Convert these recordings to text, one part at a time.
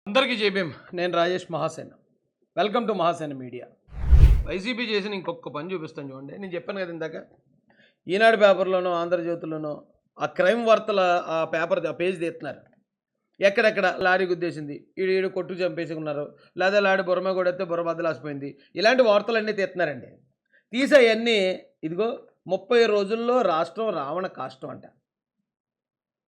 అందరికీ జేబీఎం. నేను Rajesh Mahasena. Welcome to Mahasena media. YCP చేసిన ఇంకొక పని చూపిస్తాను చూడండి. నేను చెప్పాను కదా ఇందాక, ఈనాడు పేపర్లోనో ఆంధ్రజ్యోతిలోనో ఆ క్రైమ్ వార్తల ఆ పేపర్ ఆ పేజ్ తీస్తున్నారు. ఎక్కడెక్కడ లారీ గుద్దేసింది, ఈడు కొట్టు చంపేసుకున్నారు, లేదా లారీ బుర్రమ కొడితే బుర్ర బద్దలాసిపోయింది, ఇలాంటి వార్తలన్నీ తీస్తున్నారండి. తీసాయన్నీ ఇదిగో 30 రోజుల్లో రాష్ట్రం రావణ కాష్టం అంట.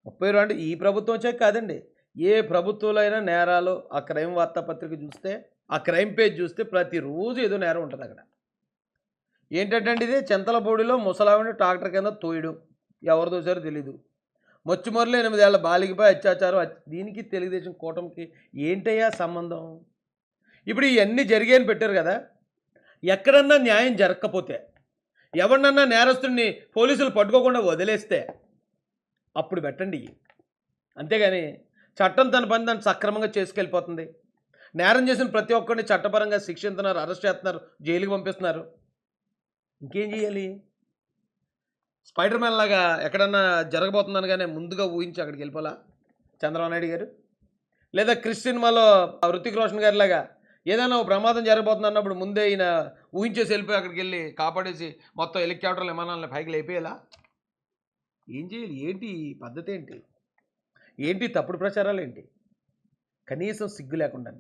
30 అంటే ఈ ప్రభుత్వం వచ్చాక కాదండి, ఏ ప్రభుత్వంలో అయినా నేరాలు ఆ క్రైమ్ వార్తాపత్రిక చూస్తే, ఆ క్రైమ్ పేజ్ చూస్తే ప్రతిరోజు ఏదో నేరం ఉంటుంది అక్కడ. ఏంటంటే ఇది చింతలపూడిలో ముసలావిని ట్రాక్టర్ కింద తోయడం, ఎవరు తోసారో తెలీదు. మొచ్చుమొరలో 8 ఏళ్ల బాలికపై అత్యాచారం, దీనికి తెలుగుదేశం కూటమికి ఏంటయ్యా సంబంధం? ఇప్పుడు ఇవన్నీ జరిగాయని పెట్టారు కదా, ఎక్కడన్నా న్యాయం జరగకపోతే, ఎవరినన్నా నేరస్తుడిని పోలీసులు పట్టుకోకుండా వదిలేస్తే అప్పుడు పెట్టండి. అంతేగాని చట్టం తన పని దాన్ని సక్రమంగా చేసుకెళ్ళిపోతుంది. నేరం చేసిన ప్రతి ఒక్కరిని చట్టపరంగా శిక్షిస్తున్నారు, అరెస్ట్ చేస్తున్నారు, జైలుకి పంపిస్తున్నారు. ఇంకేం చేయాలి? స్పైడర్ మ్యాన్ లాగా ఎక్కడన్నా జరగబోతుందనగానే ముందుగా ఊహించి అక్కడికి వెళ్ళిపోలా చంద్రబాబు నాయుడు గారు? లేదా క్రిష్ సినిమాలో హృతిక్ రోషన్ గారి లాగా ఏదైనా ఒక ప్రమాదం జరగబోతుంది అన్నప్పుడు ముందే ఈయన ఊహించేసి వెళ్ళిపోయి అక్కడికి వెళ్ళి కాపాడేసి మొత్తం హెలికాప్టర్లు విమానాలను పైకి లేపేయాలా? ఏం చేయాలి? ఏంటి పద్ధతి? ఏంటి తప్పుడు ప్రచారాలు? ఏంటి కనీసం సిగ్గు లేకుండా?